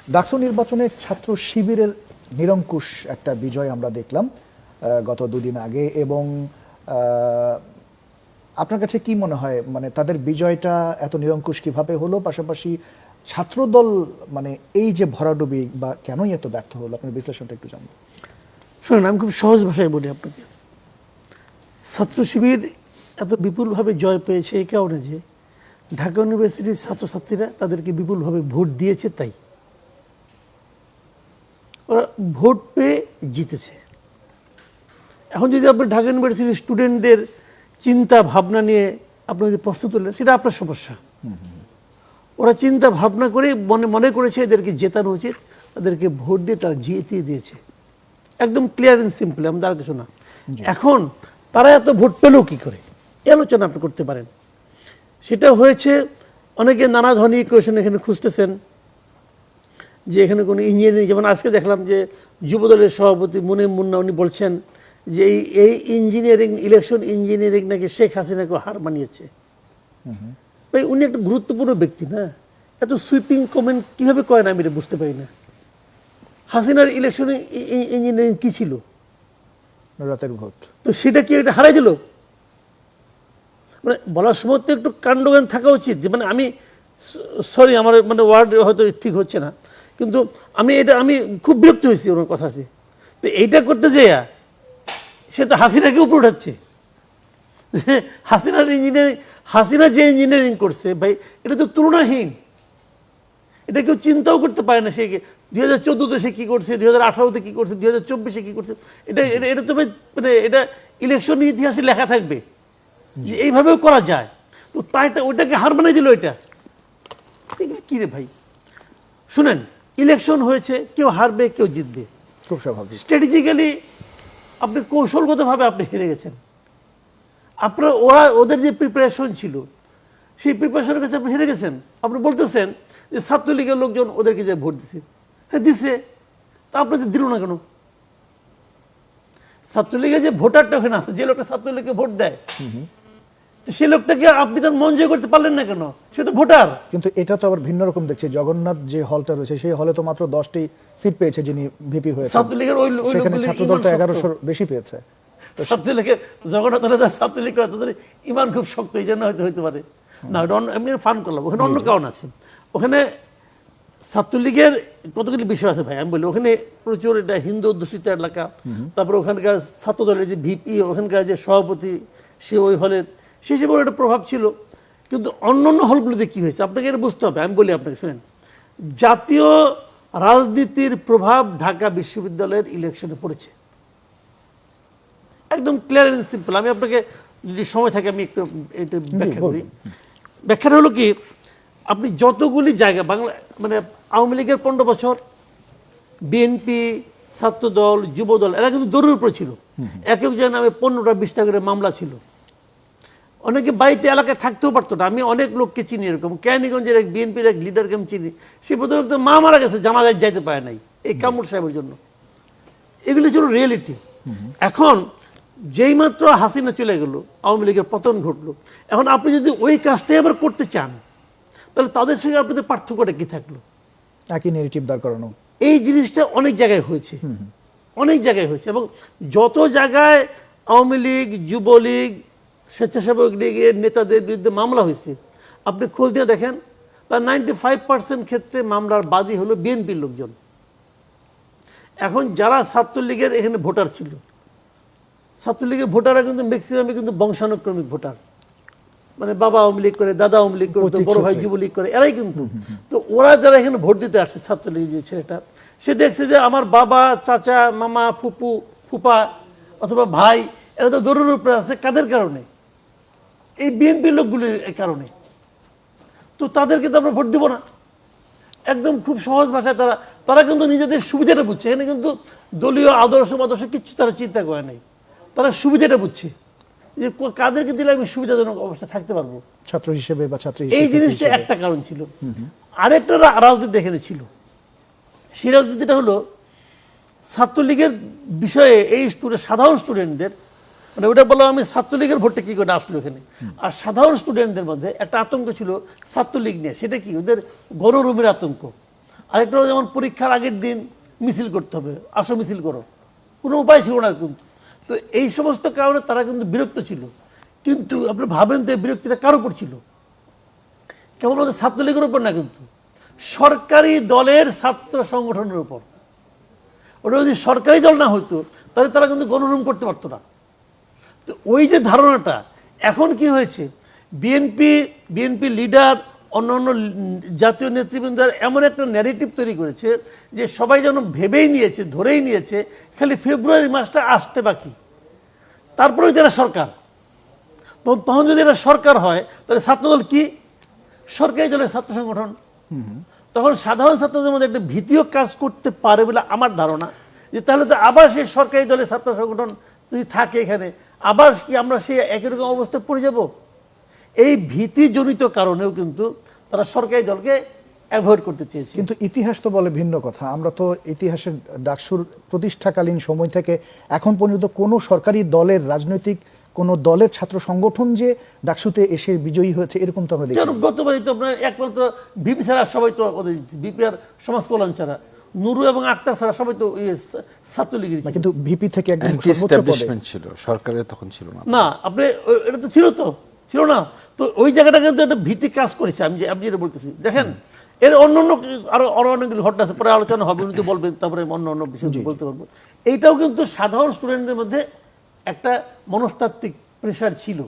ডাকসু নির্বাচনে ছাত্র শিবিরের নিরঙ্কুশ একটা বিজয় আমরা দেখলাম গত দুদিন আগে, এবং আপনার কাছে কি মনে হয়, মানে তাদের বিজয়টা এত নিরঙ্কুশ কিভাবে হলো, পাশাপাশি ছাত্রদল মানে এই যে ভরাডুবি বা কেনই এত ব্যর্থ হলো, আপনার বিশ্লেষণটা একটু জানবো। শুনুন, আমি খুব সহজ ভাষায় বলি আপনাকে। ছাত্র শিবির এত বিপুলভাবে জয় পেয়েছে এই কারণে যে ঢাকা ইউনিভার্সিটির ছাত্রছাত্রীরা তাদেরকে বিপুলভাবে ভোট দিয়েছে, তাই ওরা ভোট পেয়ে জিতেছে। এখন যদি আপনি ঢাকা ইউনিভার্সিটির স্টুডেন্টদের চিন্তা ভাবনা নিয়ে আপনি যদি প্রশ্ন তুলেন, সেটা আপনার সমস্যা। ওরা চিন্তা ভাবনা করে মনে করেছে এদেরকে জেতানো উচিত, তাদেরকে ভোট দিয়ে তারা জিতিয়ে দিয়েছে। একদম ক্লিয়ার অ্যান্ড সিম্পল, আমাদের আর কিছু না। এখন তারা এত ভোট পেলেও কী করে, এই আলোচনা আপনি করতে পারেন। সেটা হয়েছে, অনেকে নানা ধরনের ইকুয়েশন এখানে খুঁজতেছেন যে এখানে কোনো ইঞ্জিনিয়ারিং, যেমন আজকে দেখলাম যে যুবদলের সভাপতি মুনিম মুন্না উনি বলছেন যে এই ইঞ্জিনিয়ারিং ইলেকশন ইঞ্জিনিয়ারিং নাকি শেখ হাসিনাকে হার মানিয়েছে। ভাই, উনি একটা গুরুত্বপূর্ণ ব্যক্তি না, এত সুইপিং কমেন্ট কীভাবে কয় না আমি এটা বুঝতে পারি না। হাসিনার ইলেকশনে ইঞ্জিনিয়ারিং কী ছিল? রাতের ভোট। তো সেটা কি এটা হারাই দিল? মানে বলার সময় তো একটু কাণ্ডজ্ঞান থাকা উচিত। যে মানে আমি সরি, আমার মানে ওয়ার্ড হয়তো ঠিক হচ্ছে না, কিন্তু আমি খুব বিরক্ত হয়েছি ওনার কথাতে। তো এইটা করতে যেয়া সে তো হাসিনাকে উপরে উঠাচ্ছে। হাসিনার ইঞ্জিনিয়ারিং, হাসিনা যে ইঞ্জিনিয়ারিং করছে ভাই, এটা তো তুলনাহীন। এটা কেউ চিন্তাও করতে পারে না। সে 2014-তে সে কী করছে, 2018-তে কী করছে, 2024-এ কী করছে, এটা তো মানে এটা ইলেকশন ইতিহাসে লেখা থাকবে যে এইভাবেও করা যায়। তো তাইটা ওইটাকে হার মানাই দিল। এটা কী রে ভাই? শুনেন, ইলেকশন হয়েছে, কেউ হারবে কেউ জিতবে, খুব স্বাভাবিক। স্ট্র্যাটেজিক্যালি আপনি কৌশলগতভাবে আপনি হেরে গেছেন। আপনার ওদের যে প্রিপারেশন ছিল সেই প্রিপারেশনের কাছে আপনি হেরে গেছেন। আপনি বলতেছেন যে ছাত্রলীগের লোকজন ওদেরকে যে ভোট দিছে, হ্যাঁ দিছে, তা আপনাদের দিল না কেন? ছাত্রলীগের যে ভোটারটা ওখানে আছে, যে লোকটা ছাত্রলীগকে ভোট দেয়, সে লোকটাকে আপনি তার মন জয় করতে পারলেন না কেন? সে তো ভোটার। কিন্তু এটা তো আবার ভিন্ন রকম দেখছি। জগন্নাথ যে হলটা রয়েছে সেই হলে তো মাত্র 10টি সিট পেয়েছে যিনি ভিপি হয়েছে। ছাত্রলীগের সেখানে ছাত্রদল তো 1100 বেশি পেয়েছে। ছাত্রলীগের জগন্নাথ হলে তার ছাত্রলীগ করে তাদের ইমান খুব শক্ত, এই জন্য হয়তো হইতে পারে না। এমনি ফান করলাম। ওখানে অন্য কারণ আছে। ওখানে ছাত্রলীগের কতগুলি বিষয় আছে ভাই, আমি বলি। ওখানে প্রচুর এটা হিন্দু অধ্যুষিত এলাকা। তারপরে ওখানকার ছাত্রদলের যে ভিপি, ওখানকার যে সভাপতি, সে ওই হলের, সে হিসেবে একটা প্রভাব ছিল। কিন্তু অন্য অন্য হলগুলোতে কী হয়েছে আপনাকে এটা বুঝতে হবে। আমি বলি আপনাকে, শুনেন, জাতীয় রাজনীতির প্রভাব ঢাকা বিশ্ববিদ্যালয়ের ইলেকশনে পড়েছে। একদম ক্লিয়ার অ্যান্ড সিম্পল। আমি আপনাকে যদি সময় থাকে আমি একটু এটা ব্যাখ্যা করি। ব্যাখ্যাটা হলো কি, আপনি যতগুলি জায়গা বাংলা, মানে আওয়ামী লীগের 15 বছর, বিএনপি, ছাত্রদল, যুবদল, এরা কিন্তু দৌড়ের উপরে ছিল। এক একজনের নামে 15টা 20টা করে মামলা ছিল। অনেকে বাড়িতে এলাকায় থাকতেও পারতো না। আমি অনেক লোককে চিনি এরকম। কেরানীগঞ্জের এক বিএনপির এক লিডারকে আমি চিনি, সে ভদ্রলোক তো মা মারা গেছে, জানাজায় যাইতে পারে নাই এই কামরুল সাহেবের জন্য। এগুলি ছিল রিয়েলিটি। এখন যেই মাত্র হাসিনা চলে গেল, আওয়ামী লীগের পতন ঘটলো, এখন আপনি যদি ওই কাজটাই আবার করতে চান, তাহলে তাদের সঙ্গে আপনাদের পার্থক্যটা কি থাকলো? একই নেগেটিভ দাঁড় করানো। এই জিনিসটা অনেক জায়গায় হয়েছে, অনেক জায়গায় হয়েছে। এবং যত জায়গায় আওয়ামী লীগ, যুবলীগ, স্বেচ্ছাসেবক লীগের নেতাদের বিরুদ্ধে মামলা হয়েছে, আপনি খোঁজ দিয়ে দেখেন, তার 95% ক্ষেত্রে মামলার বাদী হলো বিএনপির লোকজন। এখন যারা ছাত্রলীগের এখানে ভোটার ছিল, ছাত্রলীগের ভোটাররা কিন্তু ম্যাক্সিমামই কিন্তু বংশানুক্রমিক ভোটার, মানে বাবা আওয়ামী লীগ করে, দাদা আওয়ামী লীগ করে, বড় ভাই যুবলীগ করে, এরাই কিন্তু। তো ওরা যারা এখানে ভোট দিতে আসছে, ছাত্রলীগের যে ছেলেটা, সে দেখছে যে আমার বাবা, চাচা, মামা, ফুপু, ফুপা অথবা ভাই, এরা তো দৌড়ের উপরে আছে। কাদের কারণে? এই বিএনপির লোকগুলির কারণে। তো তাদেরকে তো আমরা ভোট দেবো না। একদম খুব সহজ ভাষায় তারা কিন্তু নিজেদের সুবিধাটা বুঝছে। এখানে কিন্তু দলীয় আদর্শ কিচ্ছু তারা চিন্তা করে নাই। তারা সুবিধাটা বুঝছে যে কাদেরকে দিলে আমি সুবিধাজনক অবস্থা থাকতে পারবো ছাত্র হিসেবে বা ছাত্রী। এই জিনিসটা একটা কারণ ছিল। আরেকটা রাজনীতি এখানে ছিল। সেই রাজনীতিটা হলো ছাত্রলীগের বিষয়ে এই সাধারণ স্টুডেন্টদের, মানে ওটা বললাম আমি ছাত্রলীগের ভোটটা কী করে আসলো এখানে। আর সাধারণ স্টুডেন্টদের মধ্যে একটা আতঙ্ক ছিল ছাত্রলীগ নিয়ে। সেটা কি? ওদের গণরুমের আতঙ্ক। আরেকটা হলো যেমন পরীক্ষার আগের দিন মিছিল করতে হবে, আসো মিছিল করো, কোনো উপায় ছিল না কিন্তু। তো এই সমস্ত কারণে তারা কিন্তু বিরক্ত ছিল। কিন্তু আপনি ভাবেন তো এই বিরক্তিটা কার উপর ছিল? কেবল আমাদের ছাত্রলীগের উপর না, কিন্তু সরকারি দলের ছাত্র সংগঠনের উপর। ওটা যদি সরকারি দল না হতো তাহলে তারা কিন্তু গণরুম করতে পারতো না। তো ওই যে ধারণাটা, এখন কি হয়েছে, বিএনপি লিডার, অন্যান্য জাতীয় নেতৃবৃন্দ এমন একটা ন্যারেটিভ তৈরি করেছে যে সবাই যেন ভেবেই নিয়েছে, ধরেই নিয়েছে খালি ফেব্রুয়ারি মাসটা আসতে বাকি, তারপরেই যারা সরকার। তখন যদি এরা সরকার হয় তাহলে ছাত্রদল কি? সরকারি দলের ছাত্র সংগঠন। তখন সাধারণ ছাত্রদের মধ্যে একটা ভীতিও কাজ করতে পারে বলে আমার ধারণা, যে তাহলে তো আবার সেই সরকারি দলের ছাত্র সংগঠন যদি থাকে এখানে, আবার কি আমরা সেই একই রকম অবস্থায় পড়ে যাব? এই ভীতিজনিত কারণেও কিন্তু তারা সরকারি দলকে অ্যাভয়েড করতে চেয়েছে। কিন্তু ইতিহাস তো বলে ভিন্ন কথা। আমরা তো ইতিহাসের ডাকসুর প্রতিষ্ঠাকালীন সময় থেকে এখন পর্যন্ত কোনো সরকারি দলের, রাজনৈতিক কোনো দলের ছাত্র সংগঠন যে ডাকসুতে এসে বিজয়ী হয়েছে এরকম তো আমরা দেখি। গতবারই তো আপনার একমাত্র বিপি ছাড়া সবাই তো বিপি আর সমাজ কল্যাণ ছাড়া, নুরু এবং আক্তার ছাড়া সবাই তো ছাত্রলীগের। কিন্তু ভিপি থেকে একদম অ্যান্টি এস্টাবলিশমেন্ট ছিল, সরকারের তখন ছিল না। না, আপনি এটা তো ছিল না। তো ওই জায়গাটা কিন্তু একটা ভীতি কাজ করেছে। আমি যেটা বলতেছি, দেখেন এর অন্য আরো অনেকগুলো ঘটনা আছে, পরে আলোচনা হবে, উনি তো বলবেন, তারপরে অন্য বিষয় বলতে পারবো। এইটাও কিন্তু সাধারণ স্টুডেন্টদের মধ্যে একটা মনস্তাত্ত্বিক প্রেশার ছিল।